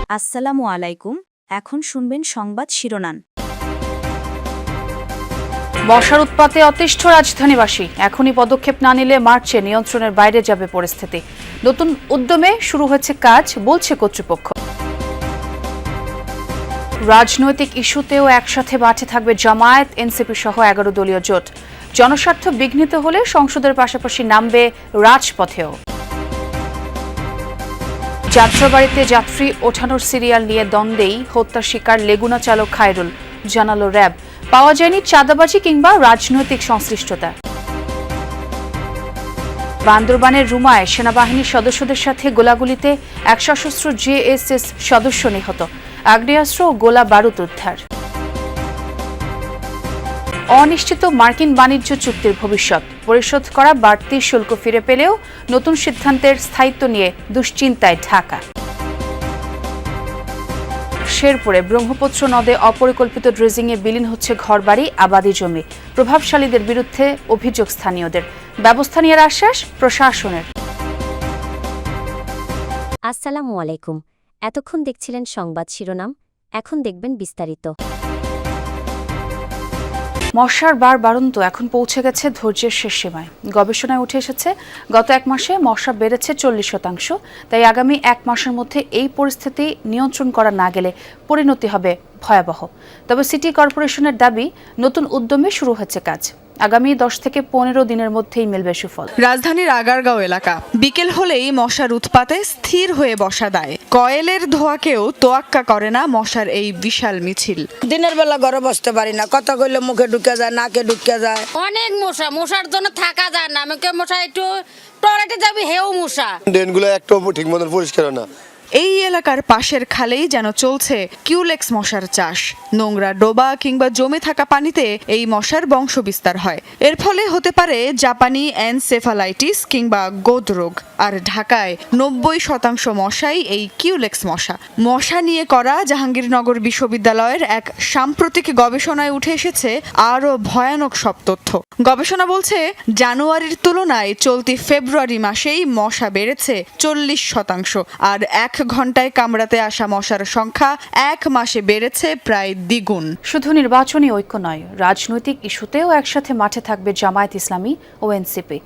আসসালামু আলাইকুম। এখন শুনবেন সংবাদ শিরোনাম। মশার উৎপাতে অতিষ্ঠ রাজধানীবাসী, এখনই পদক্ষেপ না নিলে মার্চে নিয়ন্ত্রণের বাইরে যাবে পরিস্থিতি। নতুন উদ্যমে শুরু হয়েছে কাজ, বলছে কর্তৃপক্ষ। রাজনৈতিক ইস্যুতেও একসাথে মাঠে থাকবে জামায়াত, এনসিপি সহ 11 দলীয় জোট। জনস্বার্থ বিঘ্নিত হলে সংসদের পাশাপাশি নামবে রাজপথেও। যাত্রাবাড়িতে যাত্রী ওঠানোর সিরিয়াল নিয়ে দ্বন্দ্বেই হত্যার শিকার লেগুনা চালক খায়রুল, জানালো র্যাব। পাওয়া যায়নি চাঁদাবাজি কিংবা রাজনৈতিক সংশ্লিষ্টতা। বান্দরবানের রুমায় সেনাবাহিনীর সদস্যদের সাথে গোলাগুলিতে এক সশস্ত্র জেএসএস সদস্য নিহত, আগ্নেয়াস্ত্র ও গোলা বারুদ উদ্ধার। অনিশ্চিত মার্কিন বাণিজ্য চুক্তির ভবিষ্যৎ, পরিশোধ করা বাড়তি শুল্ক ফিরে পেলেও নতুন সিদ্ধান্তের স্থায়িত্ব নিয়ে দুশ্চিন্তায় ঢাকা। শেরপুরে ব্রহ্মপুত্র নদে অপরিকল্পিত ড্রেজিংয়ে বিলীন হচ্ছে ঘরবাড়ি, আবাদি জমি। প্রভাবশালীদের বিরুদ্ধে অভিযোগ স্থানীয়দের, ব্যবস্থা নেওয়ার আশ্বাস প্রশাসনের। আসসালামু আলাইকুম। এতক্ষণ দেখছিলেন সংবাদ শিরোনাম, এখন দেখবেন বিস্তারিত। মশার বাড়ন্ত এখন পৌঁছে গেছে ধৈর্যের শেষ সীমায়। গবেষণায় উঠে এসেছে গত এক মাসে মশা বেড়েছে 40%। তাই আগামী এক মাসের মধ্যে এই পরিস্থিতি নিয়ন্ত্রণ করা না গেলে পরিণতি হবে ভয়াবহ। তবে সিটি কর্পোরেশনের দাবি, নতুন উদ্যমে শুরু হয়েছে কাজ, আগামী 10 থেকে 15 দিনের মধ্যেই মিলবে সুফল। রাজধানীর আগারগাঁও এলাকা বিকেল হলেই মশার উৎপাতে স্থির হয়ে বসা দেয়। কয়েলের ধোঁয়াকেও তোয়াক্কা করে না মশার এই বিশাল মিছিল। দিনের বেলা ঘরে বসতে পারি না, কথা কইলে মুখে ঢুকে যায়, নাকে ঢুকে যায়। অনেক মশার জন্য থাকা যায় না। আমাকে মশা একটু টয়লেটে যাবি, হেও মশা। ড্রেনগুলো একটু ঠিক মতন পরিষ্কার না। এই এলাকার পাশের খালেই যেন চলছে কিউলেক্স মশার চাষ। নোংরা ডোবা কিংবা জমে থাকা পানিতে এই মশার বংশ বিস্তার হয়। এর ফলে হতে পারে জাপানি এনসেফালাইটিস কিংবা গোদ রোগ। আর ঢাকায় 90% মশাই এই কিউলেক্স মশা। মশা নিয়ে করা জাহাঙ্গীরনগর বিশ্ববিদ্যালয়ের এক সাম্প্রতিক গবেষণায় উঠে এসেছে আরও ভয়ানক সব তথ্য। গবেষণা বলছে, জানুয়ারির তুলনায় চলতি ফেব্রুয়ারি মাসেই মশা বেড়েছে 40%, আর 1 ঘন্টায় কামড়াতে আসা মশার সংখ্যা 1 মাসে বেড়েছে প্রায় দ্বিগুণ। শুধু নির্বাচনী ঐক্য নয়, রাজনৈতিক ইস্যুতেও একসাথে মাঠে থাকবে জামায়াত ইসলামী ও এনসিপি।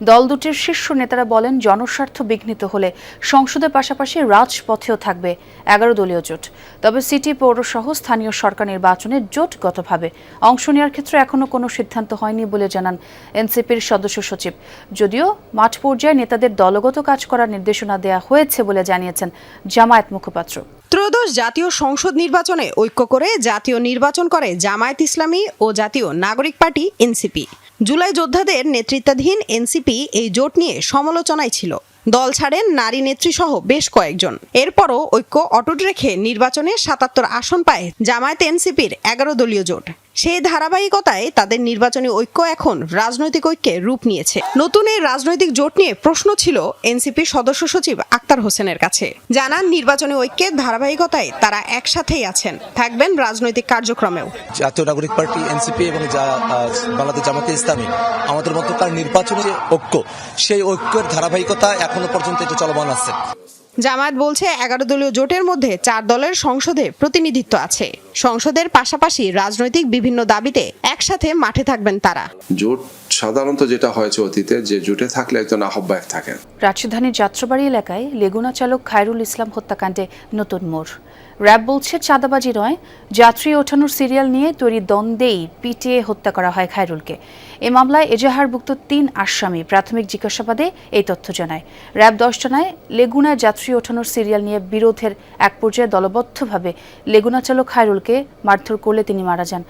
দল দুটির শীর্ষ নেতারা বলেন, জনস্বার্থ বিঘ্নিত হলে সংসদের পাশাপাশি রাজপথেও থাকবে 11 দলীয় জোট। তবে সিটি, পৌরসহ স্থানীয় সরকার নির্বাচনে জোটগতভাবে অংশ নেওয়ার ক্ষেত্রে এখনো কোনো সিদ্ধান্ত হয়নি বলে জানান এনসিপির সদস্য সচিব। যদিও মাঠ পর্যায়ে নেতাদের দলগত কাজ করার নির্দেশনা দেওয়া হয়েছে বলে জানিয়েছেন জামায়াত মুখপাত্র। ত্রয়োদশ জাতীয় সংসদ নির্বাচনে ঐক্য করে জাতীয় নির্বাচন করে জামায়াত ইসলামী ও জাতীয় নাগরিক পার্টি এনসিপি। জুলাই যোদ্ধাদের নেতৃত্বাধীন এনসিপি এই জোট নিয়ে সমালোচনায় ছিল। দল ছাড়েন নারী নেত্রী সহ বেশ কয়েকজন। এরপরও ঐক্য অটুট রেখে নির্বাচনে 77 আসন পায় জামায়াত এনসিপির 11 দলীয় জোট। সেই ধারাবাহিকতায় তাদের নির্বাচনী ঐক্য এখন রাজনৈতিক ঐক্যে রূপ নিয়েছে। নতুন এই রাজনৈতিক জোট নিয়ে প্রশ্ন ছিল এনসিপির সদস্য সচিব আক্তার হোসেনের কাছে। জানান, নির্বাচনী ঐক্যের ধারাবাহিকতায় তারা একসাথেই আছেন, থাকবেন রাজনৈতিক কার্যক্রমেও। জাতীয় নাগরিক পার্টি এনসিপি এবং বাংলাদেশ জামায়াতে ইসলামী আমাদের মধ্যকার নির্বাচনী যে ঐক্য, সেই ঐক্যের ধারাবাহিকতা এখনো পর্যন্ত এটা চলমান আছে। জামায়াত বলছে 11 দলীয় জোটের মধ্যে 4 দলের সংসদে প্রতিনিধিত্ব আছে। সংসদের পাশাপাশি রাজনৈতিক বিভিন্ন দাবিতে একসাথে মাঠে থাকবেন তারা। জোট সাধারণত যেটা হয়েছে অতীতে, যে জোটে থাকলে একজন আহ্বায়ক থাকেন। রাজধানীর যাত্রাবাড়ি এলাকায় লেগুনা চালক খায়রুল ইসলাম হত্যাকাণ্ডে নতুন মোড়। র্যাব বলছে, চাঁদাবাজি নয়, যাত্রী ওঠানোর সিরিয়াল নিয়ে তৈরি দ্বন্দ্বেই পিটিয়ে হত্যা করা হয় খায়রুলকে। এ মামলায় এজাহারভুক্ত 3 আসামি প্রাথমিক জিজ্ঞাসাবাদে এই তথ্য জানায়। র্যাব 10 জানায়, লেগুনায় যাত্রী ওঠানোর সিরিয়াল নিয়ে বিরোধের এক পর্যায়ে দলবদ্ধভাবে লেগুনা চালক খায়রুলকে মারধর করলে তিনি মারা যান।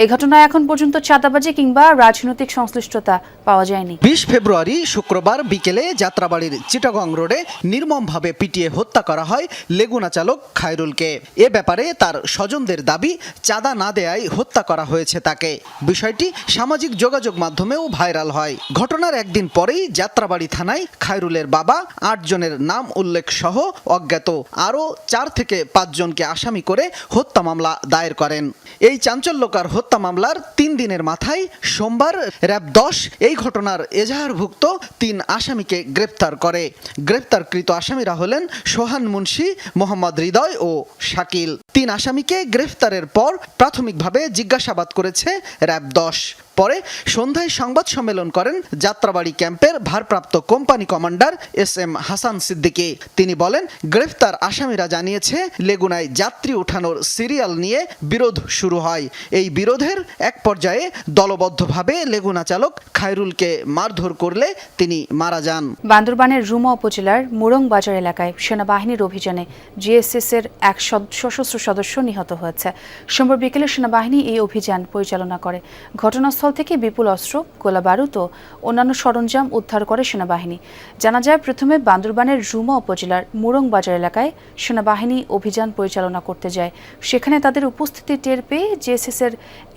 এই ঘটনায় এখন পর্যন্ত চাঁদাবাজি কিংবা রাজনৈতিক সংশ্লিষ্টতা পাওয়া যায়নি। 20 ফেব্রুয়ারি শুক্রবার বিকেলে যাত্রাবাড়ির চিটাগং রোডে নির্মমভাবে পিটিয়ে হত্যা করা হয় লেগুনা চালক খায়রুলকে। এ ব্যাপারে তার স্বজনদের দাবি, চাঁদা না দেয়ায় হত্যা করা হয়েছে তাকে। বিষয়টি সামাজিক যোগাযোগ মাধ্যমেও ভাইরাল হয়। ঘটনার একদিন পরেই যাত্রাবাড়ি থানায় খায়রুলের বাবা 8 জনের নাম উল্লেখ সহ অজ্ঞাত আরও 4 থেকে 5 জনকে আসামি করে হত্যা মামলা দায়ের করেন। এই চাঞ্চল্যকর হত্যা মামলার 3 দিনের মাথায় সোমবার র্যাব 10 এই ঘটনার এজাহারভুক্ত 3 আসামিকে গ্রেপ্তার করে। গ্রেপ্তারকৃত আসামিরা হলেন সোহান মুন্সি, মোহাম্মদ হৃদয় ও শাকিল। 3 আসামিকে গ্রেফতারের পর প্রাথমিকভাবে জিজ্ঞাসাবাদ করেছে র‍্যাব 10। পরে সন্ধ্যায় সংবাদ সম্মেলন করেন যাত্রাবাড়ি ক্যাম্পের ভারপ্রাপ্ত company commander SM Hasan Siddiqui. তিনি বলেন, গ্রেফতার আসামিরা জানিয়েছে লেগুনায় যাত্রী ওঠানোর সিরিয়াল নিয়ে বিরোধ শুরু হয়। এই বিরোধের এক পর্যায়ে দলবদ্ধভাবে লেগুনা চালক খায়রুলকে মারধর করলে তিনি মারা যান। বান্দরবানের রুমা উপজেলার মুরং বাজার এলাকায় সেনাবাহিনীর অভিযানে GSS এর এক সশস্ত্র সদস্য নিহত হয়েছে। সোমবার বিকেলে সেনাবাহিনী এই অভিযান পরিচালনা করে। ঘটনাস্থল থেকে বিপুল অস্ত্র, গোলা বারুদ ও অন্যান্য সরঞ্জাম উদ্ধার করে সেনাবাহিনী। জানা যায়, প্রথমে বান্দরবানের রুমা উপজেলার মুরং বাজার এলাকায় সেনাবাহিনী অভিযান পরিচালনা করতে যায়। সেখানে তাদের উপস্থিতি টের পেয়ে GSS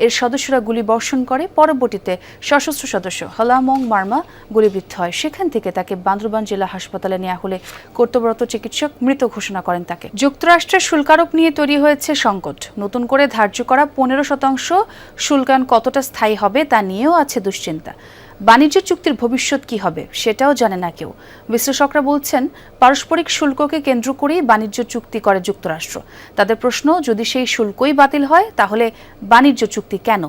এর সদস্যরা গুলি বর্ষণ করে। পরবর্তীতে সশস্ত্র সদস্য হলামং মার্মা গুলিবিদ্ধ হয়। সেখান থেকে তাকে বান্দরবান জেলা হাসপাতালে নেওয়া হলে কর্তব্যরত চিকিৎসক মৃত ঘোষণা করেন তাকে। যুক্তরাষ্ট্রের শুল্কারোপ নিয়ে তৈরি হয়েছে সংকট। নতুন করে ধার্য করা 15% শুল্কায়ন কতটা স্থায়ী হবে তা নিয়েও আছে দুশ্চিন্তা। বাণিজ্য চুক্তির ভবিষ্যৎ কি হবে সেটাও জানে না কেউ। বিশ্লেষকরা বলছেন, পারস্পরিক শুল্ককে কেন্দ্র করেই বাণিজ্য চুক্তি করে যুক্তরাষ্ট্র। তাদের প্রশ্ন, যদি সেই শুল্কই বাতিল হয় তাহলে বাণিজ্য চুক্তি কেন?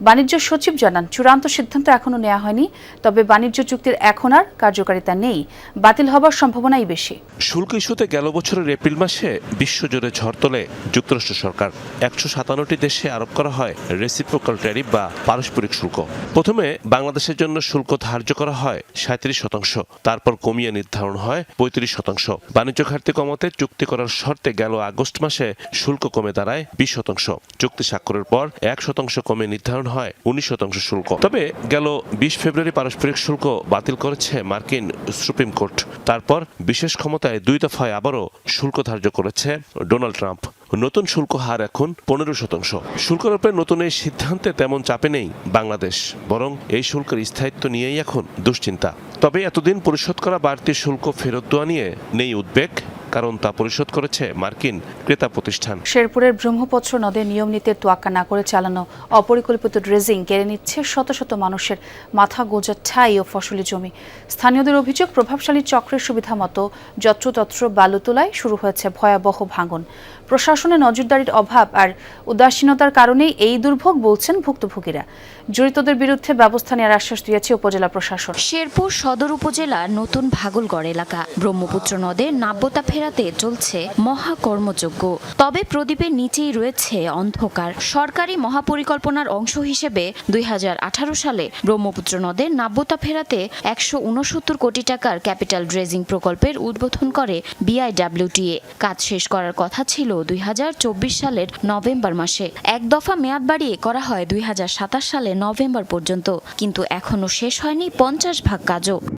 বাণিজ্য সচিব জানান, চূড়ান্ত সিদ্ধান্ত এখনো নেওয়া হয়নি, তবে বাণিজ্য চুক্তির এখন আর কার্যকারিতা নেই। বাতিল হবার সম্ভাবনাই বেশি। শুল্ক ইস্যুতে গেল বছরের এপ্রিল মাসে বিশ্বজুড়ে ঝড় তোলে যুক্তরাষ্ট্র সরকার। 157টি দেশে আরোপ করা হয় রেসিপ্রোকাল ট্যারিফ বা পারস্পরিক শুল্ক। প্রথমে বাংলাদেশের জন্য শুল্ক ধার্য করা হয় 37%, তারপর কমিয়ে নির্ধারণ হয় 35%। বাণিজ্য ঘাটতি কমাতে চুক্তি করার শর্তে গেল আগস্ট মাসে শুল্ক কমে দাঁড়ায় 20%। চুক্তি স্বাক্ষরের পর 1% কমে নির্ধারণ হয় 19% শুল্ক। তবে গেল 20 ফেব্রুয়ারি পারস্পরিক শুল্ক বাতিল করেছে মার্কিন সুপ্রিম কোর্ট। তারপর বিশেষ ক্ষমতায় 2 দফায় আবারও শুল্ক ধার্য করেছে ডোনাল্ড ট্রাম্প। নতুন শুল্ক হার এখন 15%। শুল্কারোপের নতুন এই সিদ্ধান্তে তেমন চাপে নেই বাংলাদেশ, বরং এই শুল্কের স্থায়িত্ব নিয়েই এখন দুশ্চিন্তা। তবে এতদিন পরিশোধ করা বাড়তি শুল্ক ফেরত দেওয়া নিয়ে নেই উদ্বেগ, কারণ তা পরিশোধ করেছে মার্কিন ক্রেতা প্রতিষ্ঠান। শেরপুরের ব্রহ্মপুত্র নদে নিয়ম নীতির তোয়াক্কা না করে চালানো অপরিকল্পিত ড্রেজিং কেড়ে নিচ্ছে শত শত মানুষের মাথা গোঁজা ঠাই ও ফসলি জমি। স্থানীয়দের অভিযোগ, প্রভাবশালী চক্রের সুবিধা মতো যত্রতত্র বালু তোলায় শুরু হয়েছে ভয়াবহ ভাঙন। প্রশাসনের নজরদারির অভাব আর উদাসীনতার কারণেই এই দুর্ভোগ বলছেন ভুক্তভোগীরা। জড়িতদের বিরুদ্ধে ব্যবস্থা নেওয়ার আশ্বাস দিয়েছে উপজেলা প্রশাসন। শেরপুর সদর উপজেলার নতুন ভাগলগড় এলাকা। ব্রহ্মপুত্র নদের নাব্যতা ফেরাতে চলছে মহাকর্মযজ্ঞ। তবে প্রদীপের নিচেই রয়েছে অন্ধকার। সরকারি মহাপরিকল্পনার অংশ হিসেবে 2018 সালে ব্রহ্মপুত্র নদের নাব্যতা ফেরাতে 169 কোটি টাকার ক্যাপিটাল ড্রেজিং প্রকল্পের উদ্বোধন করে BIWTA। কাজ শেষ করার কথা ছিল 2024 সালের নভেম্বর মাসে। এক দফা মেয়াদ বাড়িয়ে করা হয় 2027 সালের নভেম্বর পর্যন্ত, কিন্তু এখনো শেষ হয়নি 50 ভাগ কাজও।